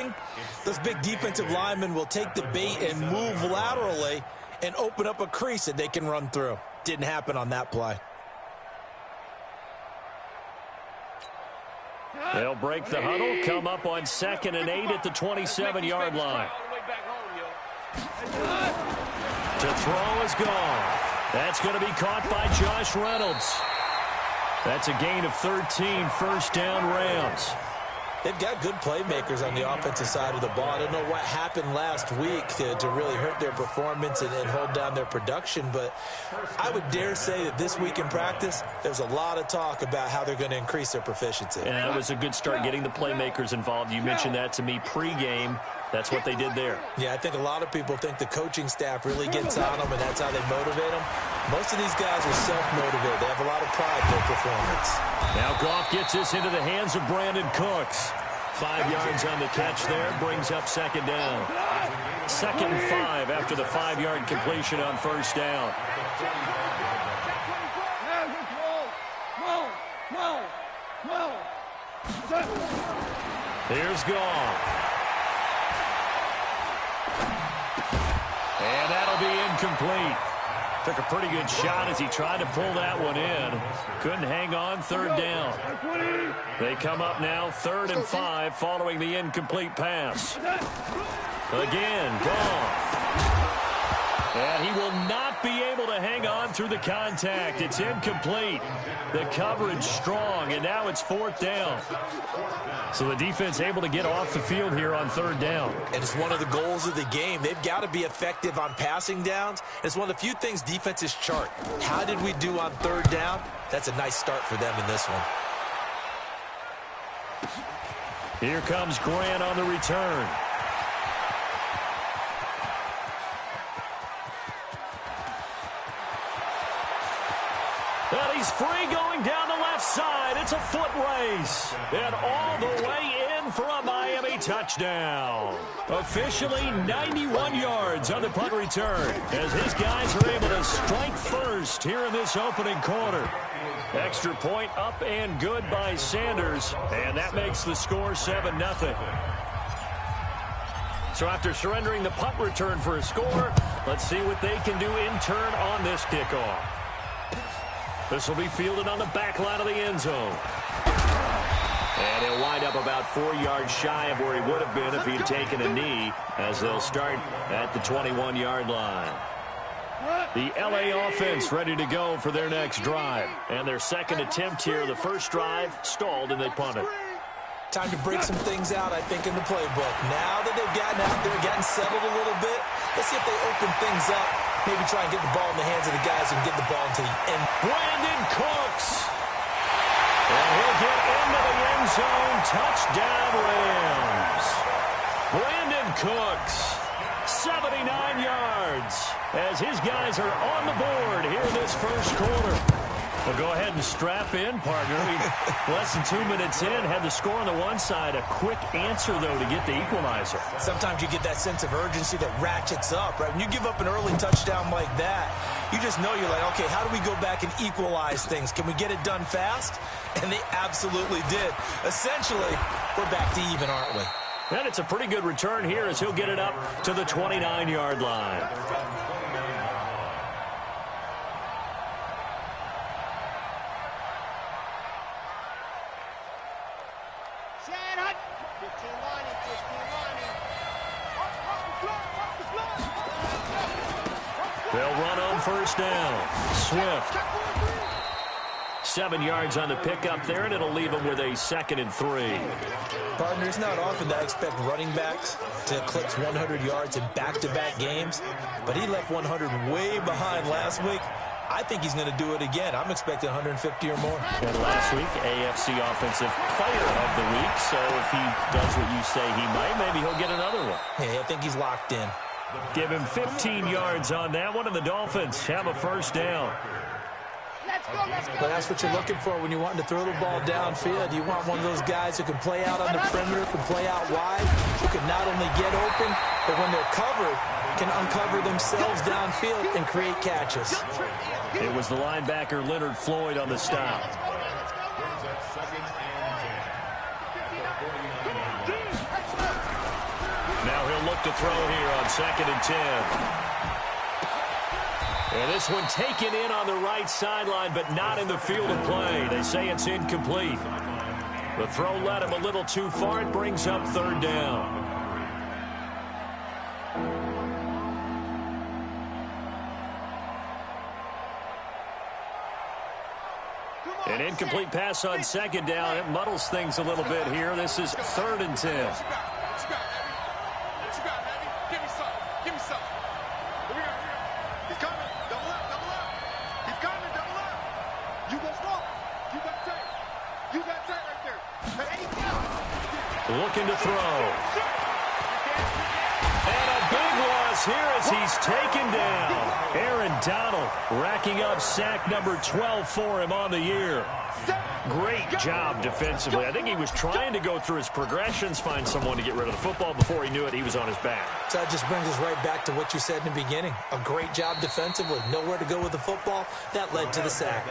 running, those big defensive linemen will take the bait and move laterally and open up a crease that they can run through. Didn't happen on that play. They'll break the huddle, come up on 2nd and 8 at the 27-yard line. To throw is gone. That's going to be caught by Josh Reynolds. That's a gain of 13, first down Rams. They've got good playmakers on the offensive side of the ball. I don't know what happened last week to really hurt their performance and hold down their production, but I would dare say that this week in practice, there's a lot of talk about how they're going to increase their proficiency. And that was a good start getting the playmakers involved. You mentioned that to me pregame. That's what they did there. Yeah, I think a lot of people think the coaching staff really gets on them, and that's how they motivate them. Most of these guys are self-motivated. They have a lot of pride in their performance. Now Goff gets this into the hands of Brandon Cooks. 5 yards on the catch there, brings up 2nd down. 2nd and 5 after the 5-yard completion on first down. Here's Goff. And that'll be incomplete. Took a pretty good shot as he tried to pull that one in. Couldn't hang on, 3rd down. They come up now 3rd and 5 following the incomplete pass. Again, Goff. And he will not be able to hang on through the contact. It's incomplete. The coverage strong, and now it's 4th down. So the defense able to get off the field here on 3rd down. And it's one of the goals of the game. They've got to be effective on passing downs. It's one of the few things defenses chart. How did we do on 3rd down? That's a nice start for them in this one. Here comes Grant on the return. And he's free going down the left side. It's a foot race. And all the way in for a Miami touchdown. Officially 91 yards on the punt return as his guys are able to strike first here in this opening quarter. Extra point up and good by Sanders. And that makes the score 7-0. So after surrendering the punt return for a score, let's see what they can do in turn on this kickoff. This will be fielded on the back line of the end zone. And he'll wind up about 4 yards shy of where he would have been if he had taken a knee, as they'll start at the 21-yard line. The LA offense ready to go for their next drive. And their second attempt here, the first drive, stalled and they punted. Time to break some things out, I think, in the playbook. Now that they've gotten out there, gotten settled a little bit, let's see if they open things up. Maybe try and get the ball in the hands of the guys and get the ball into the end. Brandon Cooks. And he'll get into the end zone. Touchdown, Rams. Brandon Cooks, 79 yards, as his guys are on the board here in this first quarter. Well, go ahead and strap in, partner. Less than 2 minutes in, had the score on the one side. A quick answer, though, to get the equalizer. Sometimes you get that sense of urgency that ratchets up, right? When you give up an early touchdown like that, you just know you're like, okay, how do we go back and equalize things? Can we get it done fast? And they absolutely did. Essentially, we're back to even, aren't we? And it's a pretty good return here as he'll get it up to the 29-yard line. They'll run on first down. Swift. 7 yards on the pickup there, and it'll leave them with a 2nd and 3. Partner, it's not often that I expect running backs to eclipse 100 yards in back-to-back games, but he left 100 way behind last week. I think he's going to do it again. I'm expecting 150 or more. And last week, AFC Offensive Player of the Week, so if he does what you say he might, maybe he'll get another one. Hey, I think he's locked in. Give him 15 yards on that one, and the Dolphins have a first down. But that's what you're looking for when you're wanting to throw the ball downfield. You want one of those guys who can play out on the perimeter, can play out wide, who can not only get open, but when they're covered, can uncover themselves downfield and create catches. It was the linebacker Leonard Floyd on the stop. look to throw here on 2nd and 10. And this one taken in on the right sideline, but not in the field of play. They say it's incomplete. The throw led him a little too far. It brings up 3rd down. An incomplete pass on 2nd down. It muddles things a little bit here. This is 3rd and 10. Looking to throw. And a big loss here as he's taken down. Aaron Donald racking up sack number 12 for him on the year. Great job defensively. I think he was trying to go through his progressions, find someone to get rid of the football. Before he knew it, he was on his back. So that just brings us right back to what you said in the beginning. A great job defensively. Nowhere to go with the football. That led to the sack.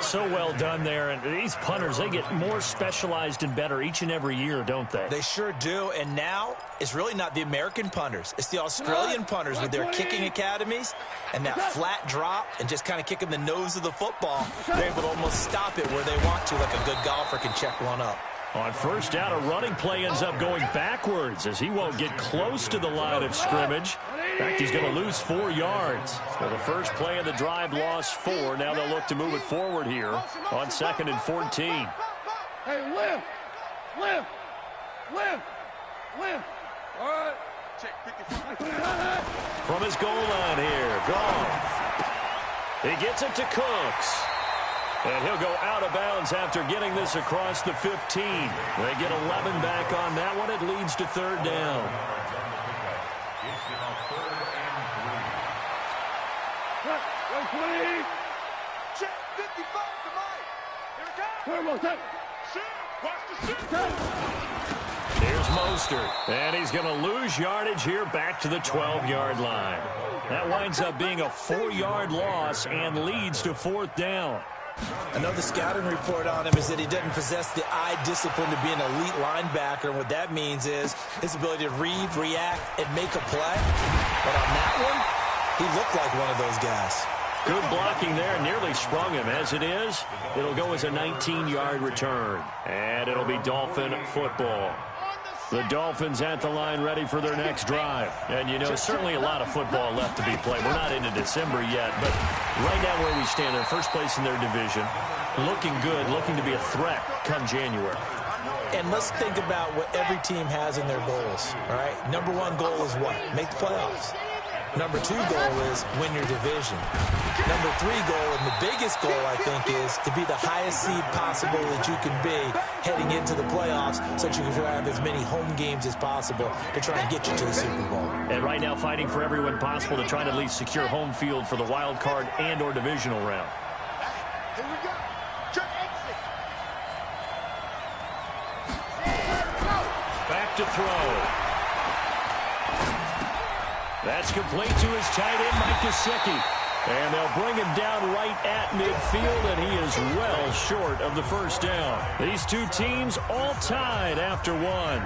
So well done there. And these punters, they get more specialized and better each and every year, don't they? They sure do. And now it's really not the American punters. It's the Australian punters with their kicking academies and that flat drop and just kind of kicking the nose of the football. They're able to almost stop it where they want to, like a good golfer can check one up. On 1st down, a running play ends up going backwards as he won't get close to the line of scrimmage. In fact, he's going to lose 4 yards. So the first play of the drive lost 4. Now they'll look to move it forward here on 2nd and 14. Hey, lift. All right. From his goal line here, Goff. He gets it to Cooks. And he'll go out of bounds after getting this across the 15. They get 11 back on that one. It leads to 3rd down. Check 55 to Mike. Here it comes. Here's Mostert. And he's going to lose yardage here back to the 12-yard line. That winds up being a 4-yard loss and leads to 4th down. I know the scouting report on him is that he doesn't possess the eye discipline to be an elite linebacker. And what that means is his ability to read, react, and make a play. But on that one, he looked like one of those guys. Good blocking there. Nearly sprung him. As it is, it'll go as a 19-yard return. And it'll be Dolphin football. The Dolphins at the line ready for their next drive. And, you know, certainly a lot of football left to be played. We're not into December yet, but right now where we stand, they're first place in their division. Looking good, looking to be a threat come January. And let's think about what every team has in their goals, all right? Number 1 goal is what? Make the playoffs. Number 2 goal is win your division. Number 3 goal, and the biggest goal, I think, is to be the highest seed possible that you can be heading into the playoffs so that you can have as many home games as possible to try and get you to the Super Bowl. And right now fighting for everyone possible to try and at least secure home field for the wild card and or divisional round. Here we go. Check exit. Back to throw. That's complete to his tight end, Mike Gesicki. And they'll bring him down right at midfield, and he is well short of the 1st down. These two teams all tied after 1.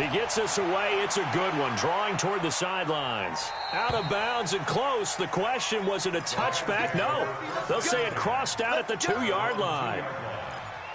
He gets us away. It's a good one, drawing toward the sidelines. Out of bounds and close. The question, was it a touchback? No. They'll say it crossed out at the 2-yard line.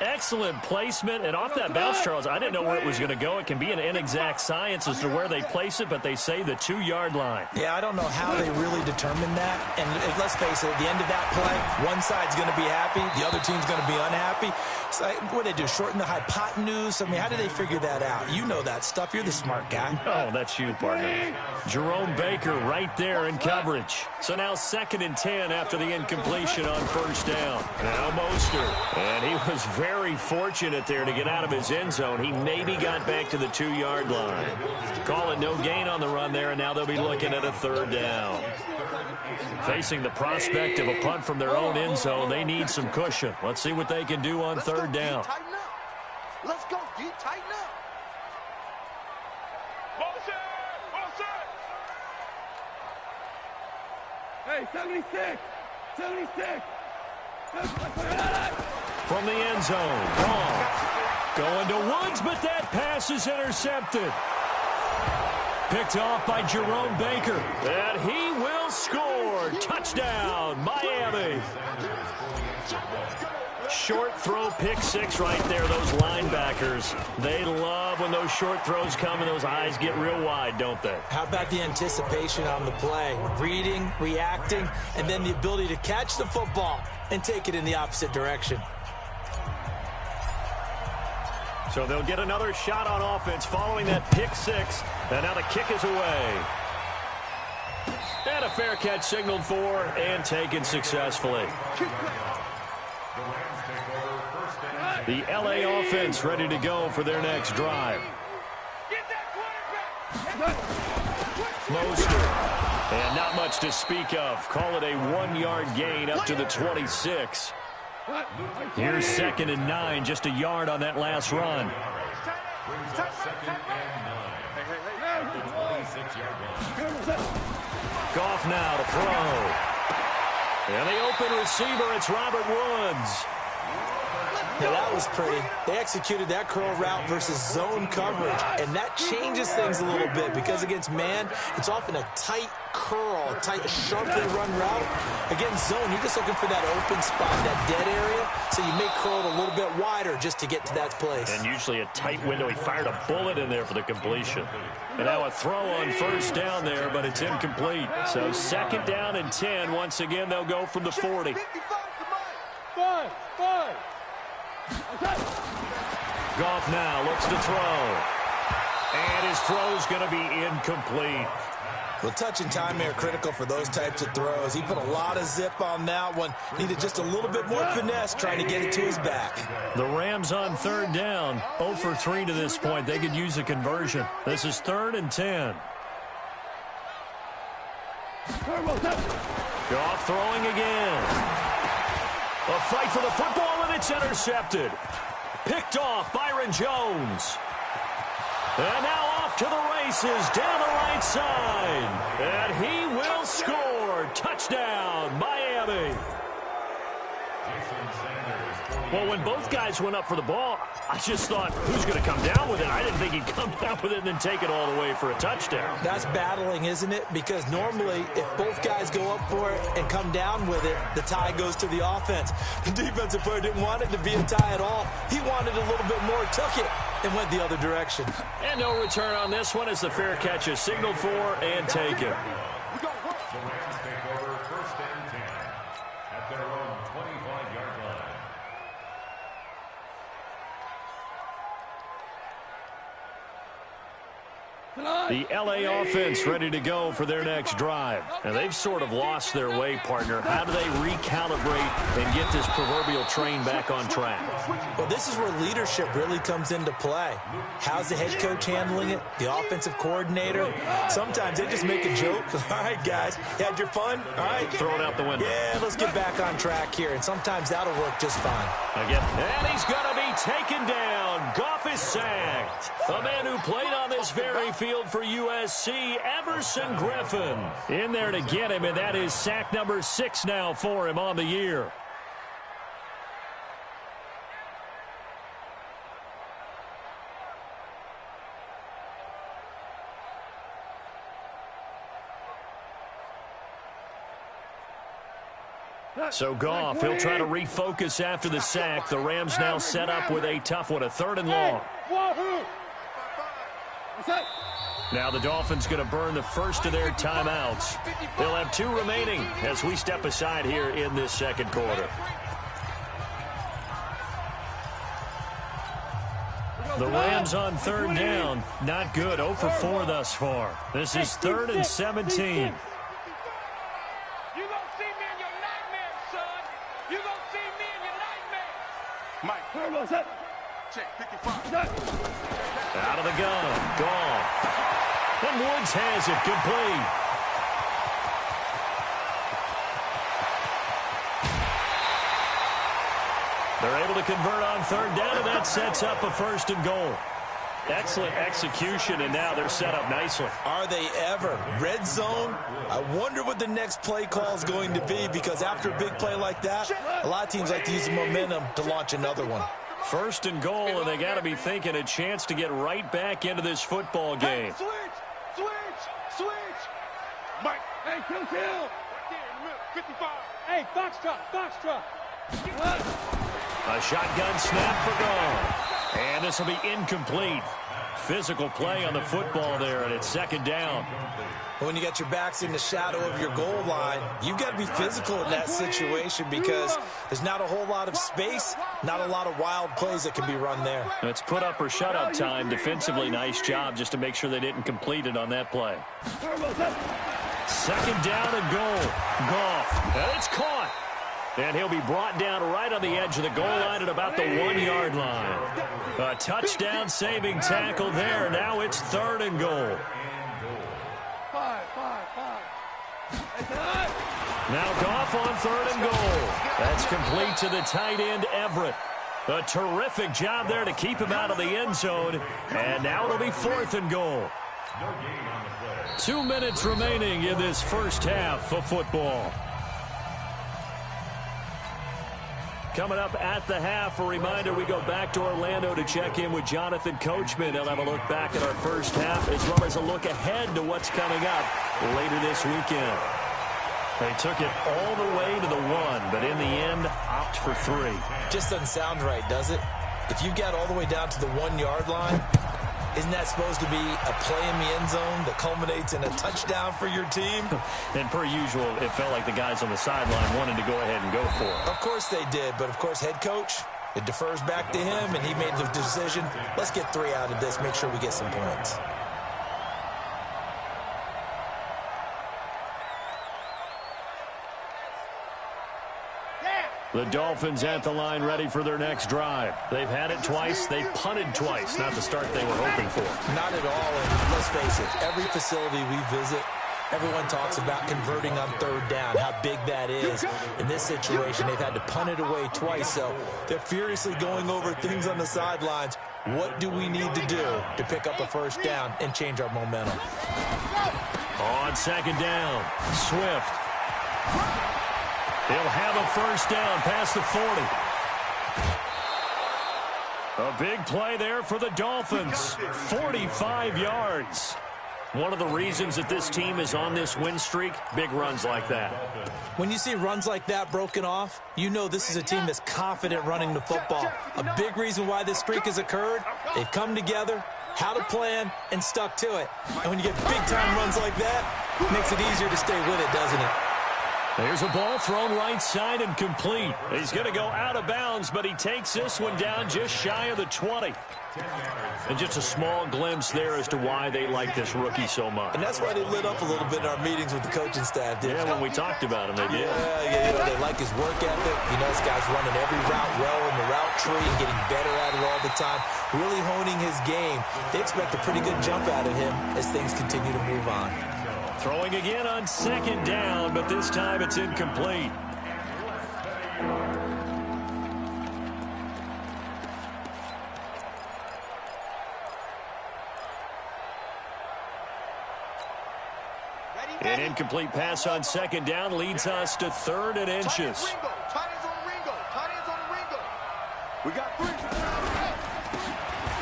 Excellent placement, and off that bounce, Charles, I didn't know where it was going to go. It can be an inexact science as to where they place it, but they say the 2-yard line. Yeah, I don't know how they really determine that. And let's face it, at the end of that play, one side's going to be happy, the other team's going to be unhappy. It's like, what do they do, shorten the hypotenuse? I mean, how do they figure that out? You know that stuff. You're the smart guy. Oh, that's you, partner. Jerome Baker right there in coverage. So now 2nd and 10 after the incompletion on 1st down. Now Mostert, and he was very fortunate there to get out of his end zone. He maybe got back to the 2-yard line. Call it no gain on the run there, and now they'll be looking at a 3rd down. Facing the prospect of a punt from their own end zone, they need some cushion. Let's see what they can do on 3rd down. Let's go, D. Tighten up. Hey, 76. 76. from the end zone. Goff going to Woods, but that pass is intercepted. Picked off by Jerome Baker. And he will score. Touchdown, Miami. Short throw, pick six right there. Those linebackers, they love when those short throws come and those eyes get real wide, don't they? How about the anticipation on the play? Reading, reacting, and then the ability to catch the football and take it in the opposite direction. So they'll get another shot on offense following that pick six. And now the kick is away. And a fair catch signaled for and taken successfully. The LA offense ready to go for their next drive. Mostert. And not much to speak of. Call it a 1-yard gain up to the 26. Here's 2nd and 9, just a yard on that last run. Goff now to throw. And the open receiver, it's Robert Woods. Now that was pretty. They executed that curl route versus zone coverage, and that changes things a little bit because against man, it's often a tight curl, a tight, sharply run route. Against zone, you're just looking for that open spot, that dead area, so you may curl it a little bit wider just to get to that place. And usually a tight window. He fired a bullet in there for the completion. And now a throw on first down there, but it's incomplete. So 2nd down and 10. Once again, they'll go from the 40. Goff now looks to throw. And his throw's going to be incomplete. Well, touch and time are critical for those types of throws. He put a lot of zip on that one. Needed just a little bit more finesse trying to get it to his back. The Rams on 3rd down. 0 for 3 to this point. They could use a conversion. This is 3rd and 10. Goff throwing again. A fight for the football, and it's intercepted. Picked off Byron Jones. And now off to the races down the right side. And he will score. Touchdown, Miami. Well, when both guys went up for the ball, I just thought, who's going to come down with it? I didn't think he'd come down with it and then take it all the way for a touchdown. That's battling, isn't it? Because normally, if both guys go up for it and come down with it, the tie goes to the offense. The defensive player didn't want it to be a tie at all. He wanted a little bit more, took it, and went the other direction. And no return on this one as the fair catch is signaled for and taken. The Rams take over 1st and 10 at their own 25-yard line. The LA offense ready to go for their next drive. And they've sort of lost their way, partner. How do they recalibrate and get this proverbial train back on track? Well, this is where leadership really comes into play. How's the head coach handling it? The offensive coordinator? Sometimes they just make a joke. All right, guys, you had your fun? All right. Throw it out the window. Yeah, let's get back on track here. And sometimes that'll work just fine. Again, and he's going to be taken down. Goff is sacked. A man who played on this very field for USC, Everson Griffin. In there to get him, and that is sack number 6 now for him on the year. So Goff, he'll try to refocus after the sack. The Rams now set up with a tough one, a 3rd and long. Now the Dolphins going to burn the first of their timeouts. They'll have 2 remaining as we step aside here in this 2nd quarter. The Rams on 3rd down. Not good. 0 for 4 thus far. This is 3rd and 17. Out of the gun, Goff. And Woods has it complete. They're able to convert on 3rd down, and that sets up a 1st and goal. Excellent execution, and now they're set up nicely. Are they ever? Red zone? I wonder what the next play call is going to be, because after a big play like that, a lot of teams like to use the momentum to launch another one. First and goal, and they got to be thinking a chance to get right back into this football game. Hey, switch. Mike. Hey, kill. Right there in the middle, 55. Hey, Foxtrot. A shotgun snap for goal. And this will be incomplete. Physical play on the football there, and it's second down. When you got your backs in the shadow of your goal line, you've got to be physical in that situation, because there's not a whole lot of space, not a lot of wild plays that can be run there. It's put up or shut up time. Defensively, nice job just to make sure they didn't complete it on that play. Second down and goal. Goff. And it's caught. And he'll be brought down right on the edge of the goal line at about the 1-yard line. A touchdown saving tackle there. Now it's third and goal. Five. Now Goff on third and goal. That's complete to the tight end, Everett. A terrific job there to keep him out of the end zone. And now it'll be fourth and goal. 2 minutes remaining in this first half of football. Coming up at the half, a reminder, we go back to Orlando to check in with Jonathan Coachman. He'll have a look back at our first half, as well as a look ahead to what's coming up later this weekend. They took it all the way to the 1, but in the end, opt for 3. Just doesn't sound right, does it? If you got all the way down to the 1-yard line, isn't that supposed to be a play in the end zone that culminates in a touchdown for your team? And per usual, it felt like the guys on the sideline wanted to go ahead and go for it. Of course they did, but of course head coach, it defers back to him, and he made the decision, let's get 3 out of this, make sure we get some points. The Dolphins at the line, ready for their next drive. They've had it twice. They've punted twice. Not the start they were hoping for. Not at all, and let's face it, every facility we visit, everyone talks about converting on third down, how big that is. In this situation, they've had to punt it away twice, so they're furiously going over things on the sidelines. What do we need to do to pick up a first down and change our momentum? On second down, Swift. He'll have a first down past the 40. A big play there for the Dolphins. 45 yards. One of the reasons that this team is on this win streak, big runs like that. When you see runs like that broken off, you know this is a team that's confident running the football. A big reason why this streak has occurred, they've come together, had a plan, and stuck to it. And when you get big-time runs like that, it makes it easier to stay with it, doesn't it? There's a ball thrown right side and complete. He's going to go out of bounds, but he takes this one down just shy of the 20. And just a small glimpse there as to why they like this rookie so much. And that's why they lit up a little bit in our meetings with the coaching staff, didn't when we talked about him, they did. Yeah, you know, they like his work ethic. You know, this guy's running every route well in the route tree and getting better at it all the time, really honing his game. They expect a pretty good jump out of him as things continue to move on. Throwing again on second down, but this time it's incomplete. An incomplete pass on second down leads us to third and inches. We got 3.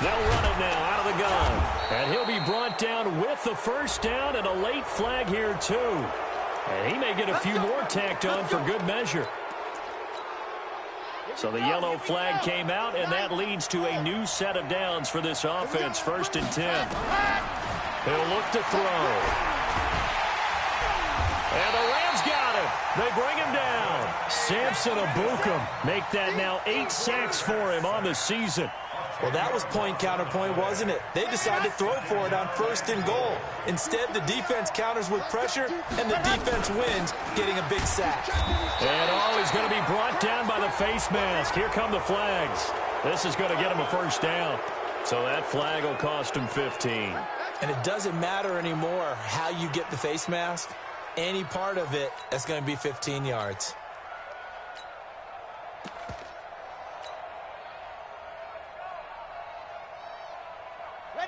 They'll run it now out of the gun. And he'll be brought down with the first down and a late flag here too. And he may get a few more tacked on for good measure. So the yellow flag came out, and that leads to a new set of downs for this offense. First and 10. He'll look to throw. And the Rams got him. They bring him down. Samson Abukum make that now 8 sacks for him on the season. Well, that was point counterpoint, wasn't it? They decided to throw for it on first and goal. Instead, the defense counters with pressure, and the defense wins, getting a big sack. And he's going to be brought down by the face mask. Here come the flags. This is going to get him a first down. So that flag will cost him 15. And it doesn't matter anymore how you get the face mask. Any part of it, that's going to be 15 yards.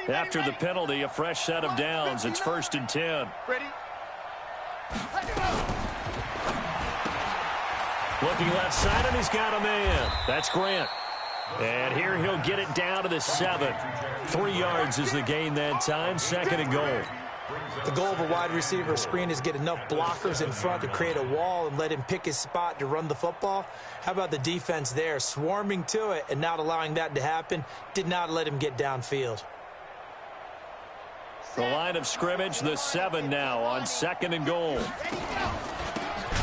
After the penalty, a fresh set of downs. It's 1st and 10. Ready? Looking left side, and he's got a man. That's Grant. And here he'll get it down to the 7. 3 yards is the gain that time. 2nd and goal. The goal of a wide receiver screen is get enough blockers in front to create a wall and let him pick his spot to run the football. How about the defense there, swarming to it and not allowing that to happen? Did not let him get downfield. The line of scrimmage, the 7 now on 2nd and goal.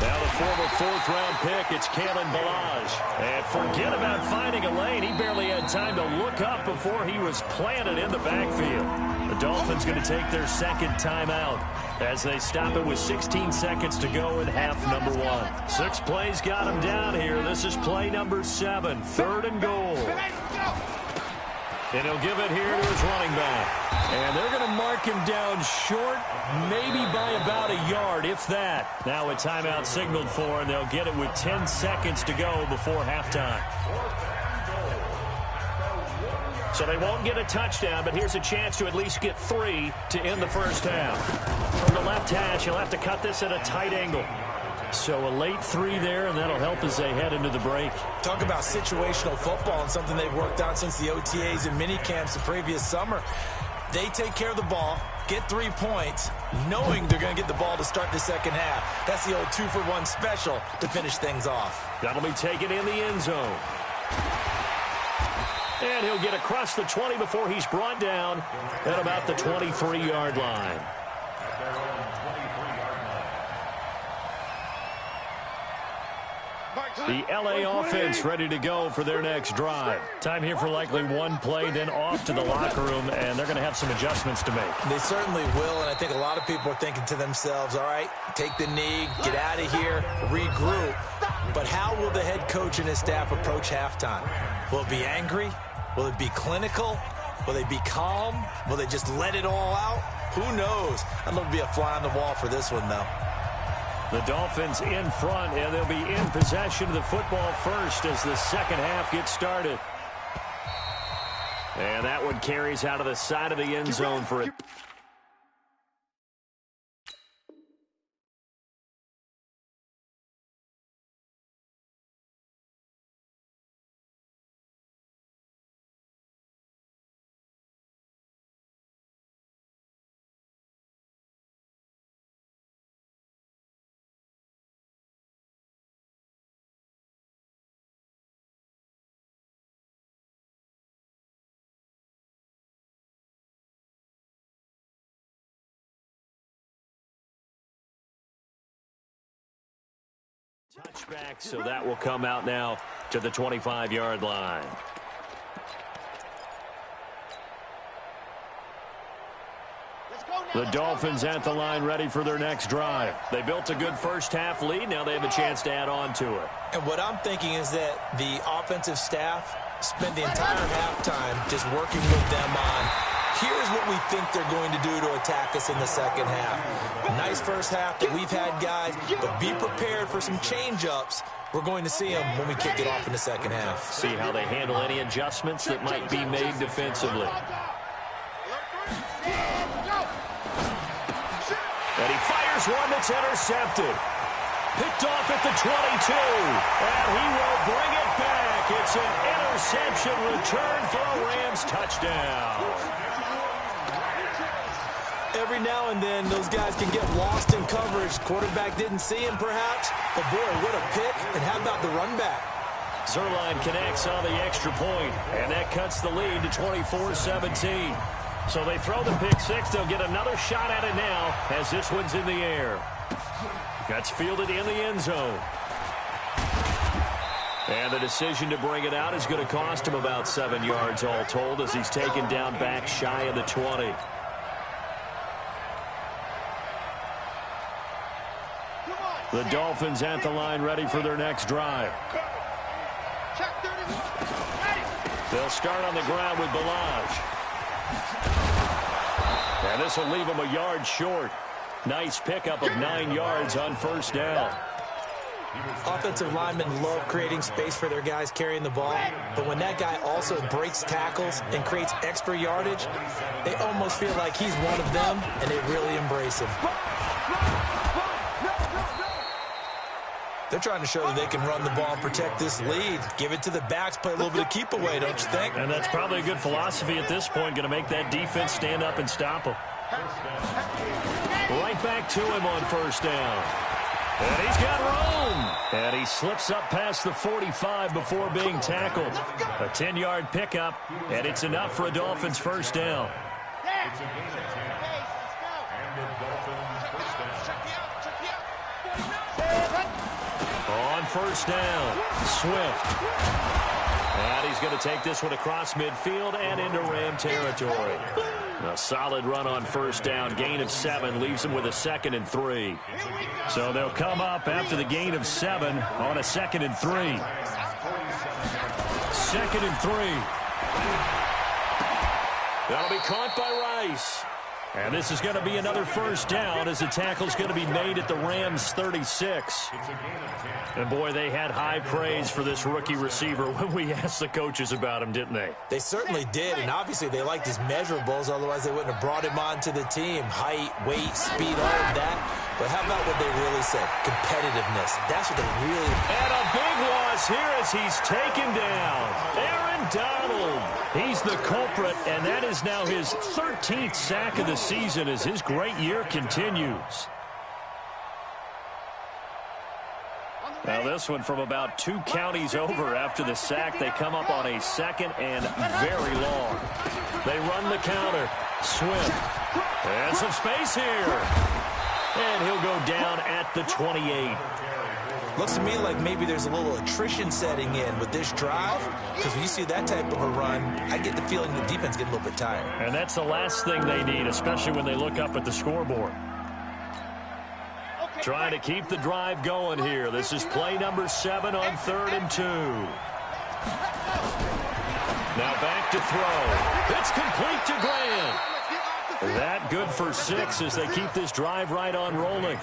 Now the former 4th-round pick, it's Kalen Ballage. And forget about finding a lane. He barely had time to look up before he was planted in the backfield. The Dolphins going to take their 2nd timeout as they stop it with 16 seconds to go in half number 1. 6 plays got him down here. This is play number 7, 3rd and goal. And he'll give it here to his running back. And they're going to mark him down short, maybe by about a yard, if that. Now a timeout signaled for, and they'll get it with 10 seconds to go before halftime. So they won't get a touchdown, but here's a chance to at least get 3 to end the first half. From the left hash, he'll have to cut this at a tight angle. So a late 3 there, and that'll help as they head into the break. Talk about situational football and something they've worked on since the OTAs and mini camps the previous summer. They take care of the ball, get 3 points, knowing they're going to get the ball to start the second half. That's the old 2-for-1 special to finish things off. That'll be taken in the end zone. And he'll get across the 20 before he's brought down at about the 23-yard line. The LA offense ready to go for their next drive. Time here for likely 1 play, then off to the locker room, and they're going to have some adjustments to make. They certainly will, and I think a lot of people are thinking to themselves, all right, take the knee, get out of here, regroup. But how will the head coach and his staff approach halftime? Will it be angry? Will it be clinical? Will they be calm? Will they just let it all out? Who knows? I'd love to be a fly on the wall for this one, though. The Dolphins in front, and they'll be in possession of the football first as the second half gets started. And that one carries out of the side of the end zone for it. Touchback, so that will come out now to the 25-yard line. The Dolphins at the line ready for their next drive. They built a good first-half lead. Now they have a chance to add on to it. And what I'm thinking is that the offensive staff spent the entire halftime just working with them on here's what we think they're going to do to attack us in the second half. Nice first half that we've had, guys, but be prepared for some change-ups. We're going to see them when we kick it off in the second half. See how they handle any adjustments that might be made defensively. And he fires one that's intercepted. Picked off at the 22. And he will bring it back. It's an interception return for a Rams touchdown. Every now and then, those guys can get lost in coverage. Quarterback didn't see him, perhaps. But, boy, what a pick. And how about the run back? Zuerlein connects on the extra point, and that cuts the lead to 24-17. So they throw the pick six. They'll get another shot at it now as this one's in the air. That's fielded in the end zone. And the decision to bring it out is going to cost him about 7 yards all told as he's taken down back shy of the 20. The Dolphins at the line ready for their next drive. They'll start on the ground with Ballage. And this will leave him a yard short. Nice pickup of 9 yards on first down. Offensive linemen love creating space for their guys carrying the ball, but when that guy also breaks tackles and creates extra yardage, they almost feel like he's one of them, and they really embrace him. They're trying to show that they can run the ball and protect this lead. Give it to the backs, play a little bit of keep away, don't you think? And that's probably a good philosophy at this point, going to make that defense stand up and stop them. Right back to him on first down. And he's got room. And he slips up past the 45 before being tackled. A 10-yard pickup, and it's enough for a Dolphins first down. On first down, Swift. And he's going to take this one across midfield and into Ram territory. A solid run on first down. Gain of 7 leaves him with a 2nd and 3. So they'll come up after the gain of 7 on a 2nd and 3. 2nd and 3. That'll be caught by Rice. And this is going to be another first down as the tackle's going to be made at the Rams' 36. And, boy, they had high praise for this rookie receiver when we asked the coaches about him, didn't they? They certainly did, and obviously they liked his measurables. Otherwise, they wouldn't have brought him onto the team. Height, weight, speed, all of that. But how about what they really said? Competitiveness. That's what they really... And a big loss here as he's taken down. Aaron Donald. He's the culprit, and that is now his 13th sack of the season as his great year continues. Now this one from about 2 counties over after the sack. They come up on a 2nd and very long. They run the counter. Swift. And some space here. And he'll go down at the 28. Looks to me like maybe there's a little attrition setting in with this drive, because when you see that type of a run, I get the feeling the defense getting a little bit tired. And that's the last thing they need, especially when they look up at the scoreboard. Trying to keep the drive going here. This is play number 7 on 3rd and 2. Now back to throw. It's complete to Grant. That good for 6 as they keep this drive right on rolling.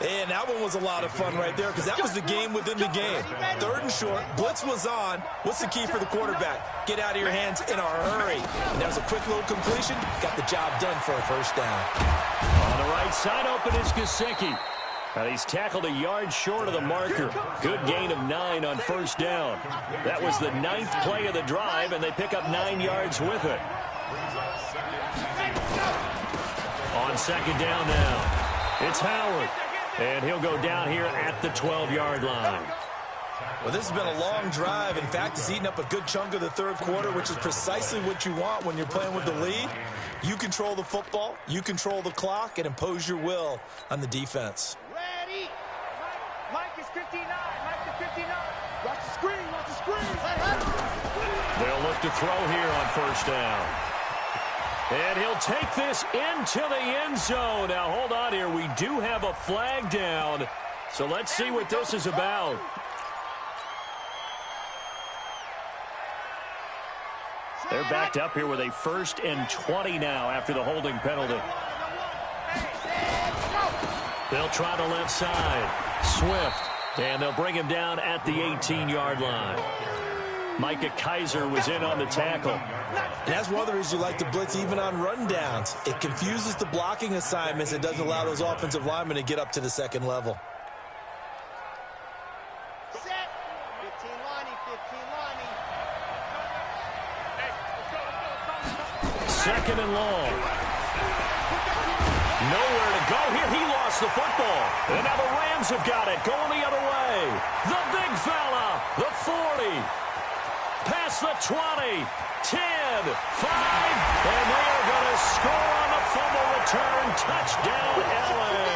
And that one was a lot of fun right there, because that was the game within the game. 3rd and short, blitz was on. What's the key for the quarterback? Get out of your hands in a hurry. And that was a quick little completion. Got the job done for a first down. On the right side open is Gesicki. And he's tackled a yard short of the marker. Good gain of 9 on first down. That was the 9th play of the drive, and they pick up 9 yards with it. On 2nd down now, it's Howard. And he'll go down here at the 12-yard line. Well, this has been a long drive. In fact, it's eaten up a good chunk of the 3rd quarter, which is precisely what you want when you're playing with the lead. You control the football, you control the clock, and impose your will on the defense. Ready. Mike is 59. Mike is 59. Watch the screen. Watch the screen. They'll look to throw here on first down. And he'll take this into the end zone. Now, hold on here. We do have a flag down. So let's see what this is about. They're backed up here with a 1st and 20 now after the holding penalty. They'll try the left side. Swift. And they'll bring him down at the 18-yard line. Micah Kaiser was in on the tackle. And that's one of the reasons you like to blitz even on rundowns. It confuses the blocking assignments. It doesn't allow those offensive linemen to get up to the 2nd level. Set. 15 lining. 2nd and long. Nowhere to go here. He lost the football. And now the Rams have got it. Going the other way. The big fella. The 40. Past the 20. 10. 5. And they are going to score on the fumble return. Touchdown, L.A.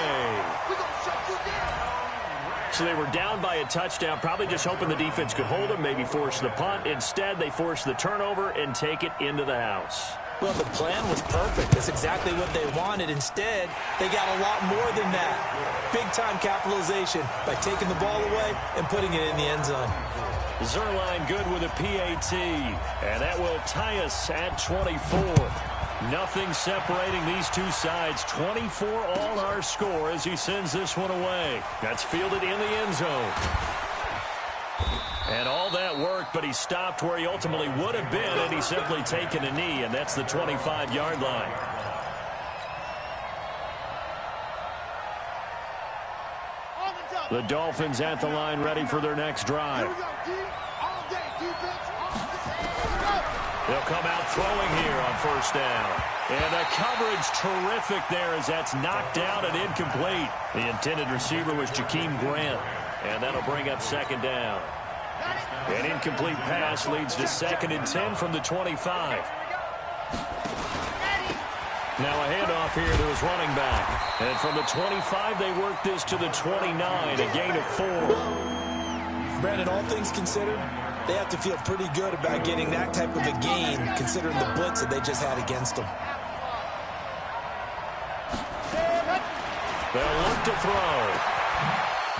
So they were down by a touchdown, probably just hoping the defense could hold them, maybe force the punt. Instead, they forced the turnover and take it into the house. Well, the plan was perfect. That's exactly what they wanted. Instead, they got a lot more than that. Big-time capitalization by taking the ball away and putting it in the end zone. Zerline good with a PAT, and that will tie us at 24. Nothing separating these two sides. 24 all our score as he sends this one away. That's fielded in the end zone. And all that work, but he stopped where he ultimately would have been, and he's simply taken a knee, and that's the 25-yard line. The Dolphins at the line, ready for their next drive. They'll come out throwing here on first down. And the coverage terrific there as that's knocked down and incomplete. The intended receiver was Jakeem Grant, and that'll bring up second down. An incomplete pass leads to 2nd and 10 from the 25. Now a handoff here to his running back. And from the 25, they work this to the 29, a gain of 4. Brandon, all things considered, they have to feel pretty good about getting that type of a gain, considering the blitz that they just had against them. They'll look to throw.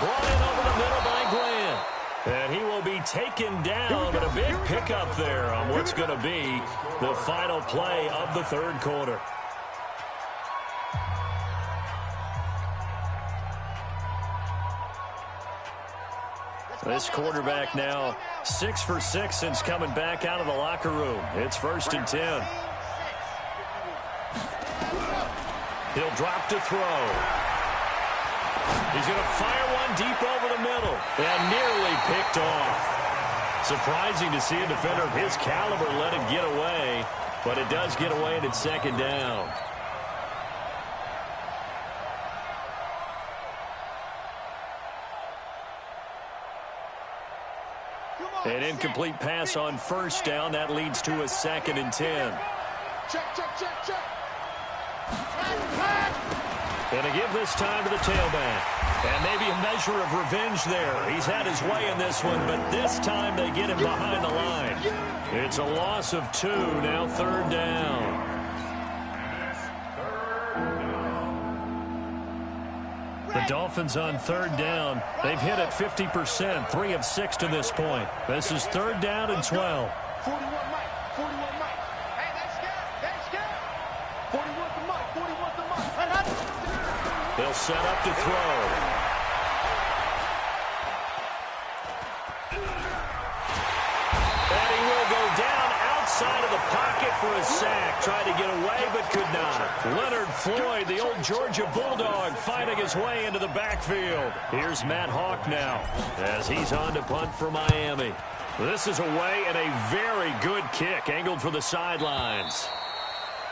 Brought in over the middle by Grant. And he will be taken down, but a big pickup there on what's going to be the final play of the third quarter. This quarterback now 6 for 6 since coming back out of the locker room. It's 1st and 10. He'll drop to throw. He's going to fire one deep over the middle and nearly picked off. Surprising to see a defender of his caliber let him get away, but it does get away and it's 2nd down. An incomplete pass on first down. That leads to a 2nd and 10. Check. And to give this time to the tailback. And maybe a measure of revenge there. He's had his way in this one, but this time they get him behind the line. It's a loss of 2, now 3rd down. The Dolphins on 3rd down. They've hit it 50%, 3 of 6 to this point. This is 3rd down and 12. 41 Mike. Hey, that's good. 41 to Mike. They'll set up to throw. And he will go down outside of the pocket for a sack. Tried to get away, but could not. Leonard Floyd, the old Georgia Bulldog, finding his way into the backfield. Here's Matt Hawk now as he's on to punt for Miami. This is away and a very good kick angled for the sidelines.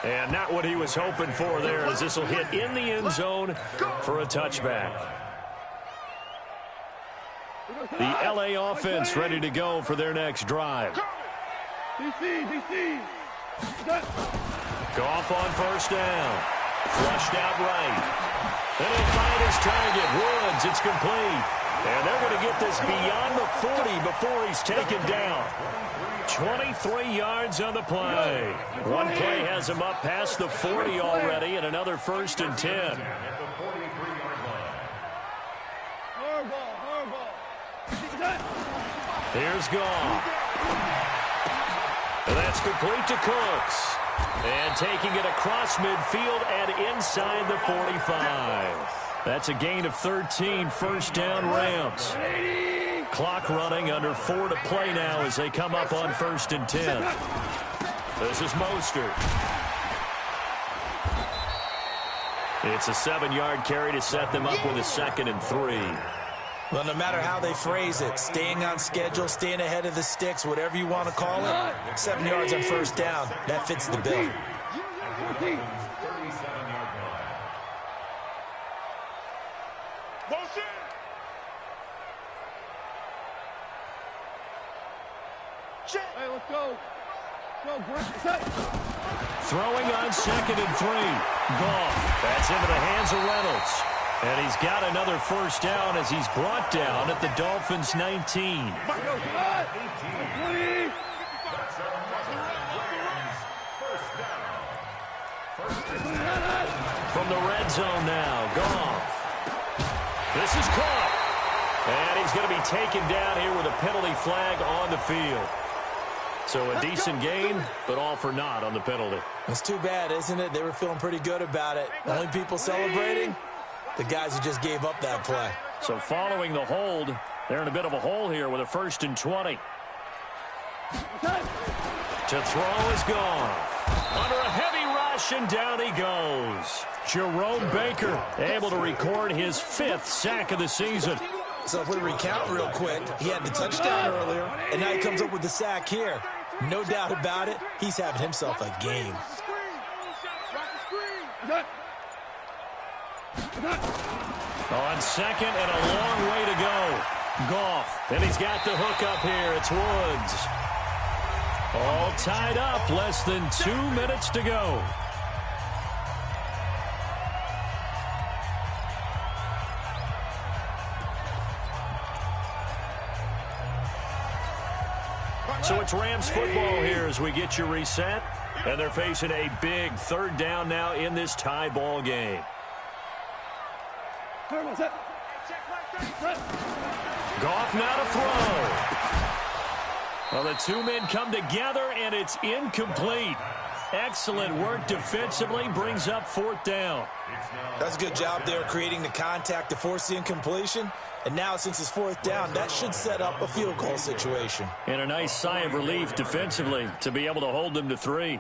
And not what he was hoping for there as this will hit in the end zone for a touchback. The LA offense ready to go for their next drive. DC. Goff on first down. Flushed out right. And he'll find his target. Woods, it's complete. And they're going to get this beyond the 40 before he's taken down. 23 yards on the play. One play has him up past the 40 already, and another 1st and 10. Here's Goff. And that's complete to Cooks. And taking it across midfield and inside the 45. That's a gain of 13, 1st down Rams. Clock running, under 4 to play now as they come up on 1st and 10. This is Mostert. It's a 7-yard carry to set them up with a 2nd and 3. Well, no matter how they phrase it, staying on schedule, staying ahead of the sticks, whatever you want to call it, 7 yards on 1st down, that fits the bill. Hey, let's go. Throwing on 2nd and 3. Goff. That's into the hands of Reynolds. And he's got another 1st down as he's brought down at the Dolphins' 19. From the red zone now, Goff. This is caught. And he's going to be taken down here with a penalty flag on the field. So a decent gain, but all for naught on the penalty. It's too bad, isn't it? They were feeling pretty good about it. Only people celebrating, the guys who just gave up that play. So following the hold, they're in a bit of a hole here with a 1st and 20. To throw is gone. Under a heavy rush, and down he goes. Jerome Baker able to record his 5th sack of the season. So if we recount real quick, he had the touchdown earlier, and now he comes up with the sack here. No doubt about it, he's having himself a game. On 2nd and a long way to go. Goff, and he's got the hook up here. It's Woods. All tied up, less than 2 minutes to go. So it's Rams football here as we get you reset. And they're facing a big 3rd down now in this tie ball game. Goff now to throw. Well, the 2 men come together, and it's incomplete. Excellent work defensively, brings up 4th down. That's a good job there creating the contact to force the incompletion. And now, since it's 4th down, that should set up a field goal situation. And a nice sigh of relief defensively to be able to hold them to 3.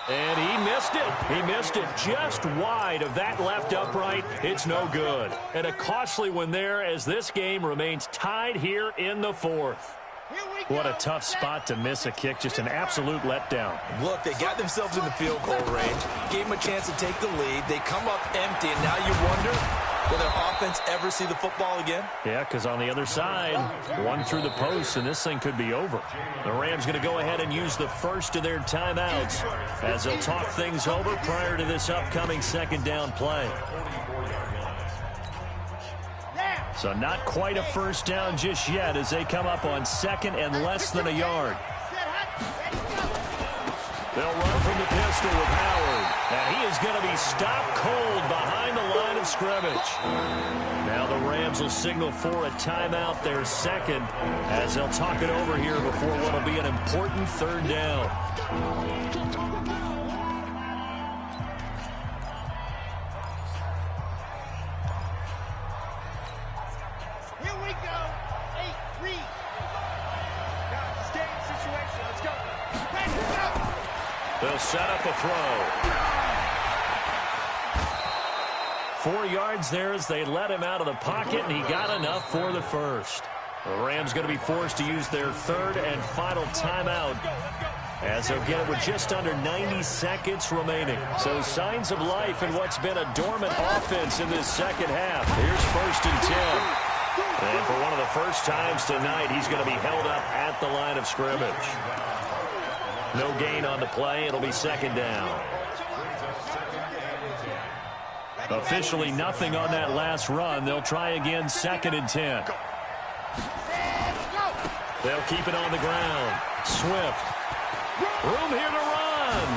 And he missed it. He missed it just wide of that left upright. It's no good. And a costly one there as this game remains tied here in the 4th. What a tough spot to miss a kick. Just an absolute letdown. Look, they got themselves in the field goal range, gave them a chance to take the lead. They come up empty, and now you wonder, will their offense ever see the football again? Yeah, because on the other side, one through the post, and this thing could be over. The Rams going to go ahead and use the first of their timeouts as they'll talk things over prior to this upcoming 2nd down play. So not quite a 1st down just yet as they come up on 2nd and less than a yard. They'll run from the pistol with Howard. And he is going to be stopped cold behind the line of scrimmage. Now the Rams will signal for a timeout, their 2nd, as they'll talk it over here before what will be an important 3rd down. They'll set up a throw. 4 yards there as they let him out of the pocket, and he got enough for the 1st. The Rams going to be forced to use their 3rd and final timeout as they'll get it with just under 90 seconds remaining. So signs of life in what's been a dormant offense in this 2nd half. Here's 1st and 10. And for one of the first times tonight, he's going to be held up at the line of scrimmage. No gain on the play. It'll be 2nd down. Officially nothing on that last run. They'll try again 2nd and 10. They'll keep it on the ground. Swift. Room here to run.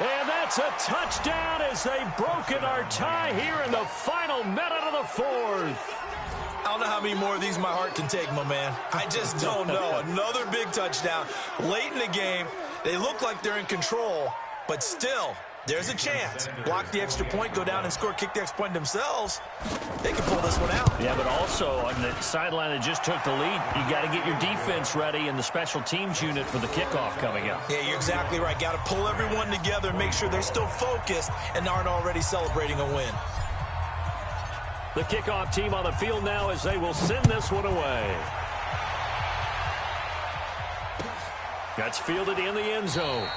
And that's a touchdown as they've broken our tie here in the final minute of the 4th. I don't know how many more of these my heart can take, my man. I just don't know. Another big touchdown late in the game. They look like they're in control, but still, there's a chance. Block the extra point, go down and score, kick the extra point themselves. They can pull this one out. Yeah, but also on the sideline that just took the lead, you got to get your defense ready and the special teams unit for the kickoff coming up. Yeah, you're exactly right. Got to pull everyone together and make sure they're still focused and aren't already celebrating a win. The kickoff team on the field now as they will send this one away. That's fielded in the end zone.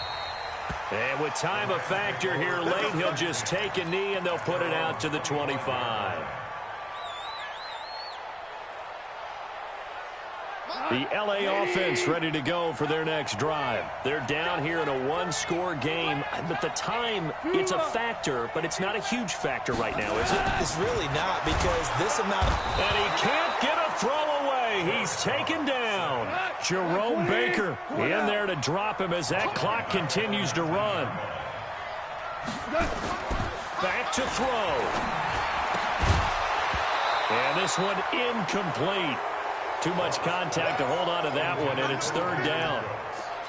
And with time a factor here late, he'll just take a knee and they'll put it out to the 25. The LA offense ready to go for their next drive. They're down here in a one-score game. But the time, it's a factor, but it's not a huge factor right now, is it? It's really not because this amount of... And he can't get a throw away. play. He's taken down. Jerome Baker in there to drop him as that clock continues to run. Back to throw. And this one incomplete. Too much contact to hold on to that one, and it's third down.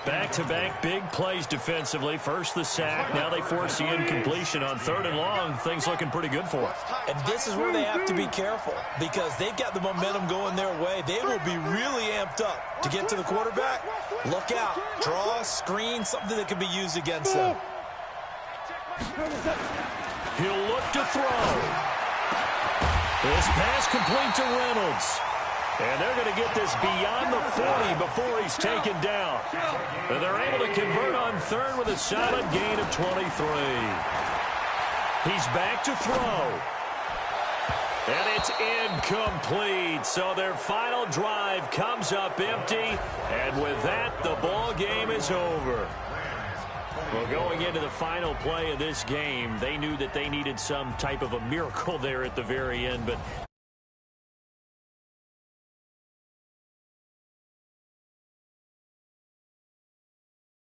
Back-to-back big plays defensively. First the sack. Now they force the incompletion on third and long. Things looking pretty good for them. And this is where they have to be careful because they've got the momentum going their way. They will be really amped up to get to the quarterback. Look out. Draw, screen, something that can be used against them. He'll look to throw. This pass complete to Reynolds. And they're going to get this beyond the 40 before he's taken down. And they're able to convert on third with a solid gain of 23. He's back to throw. And it's incomplete. So their final drive comes up empty. And with that, the ball game is over. Well, going into the final play of this game, they knew that they needed some type of a miracle there at the very end, but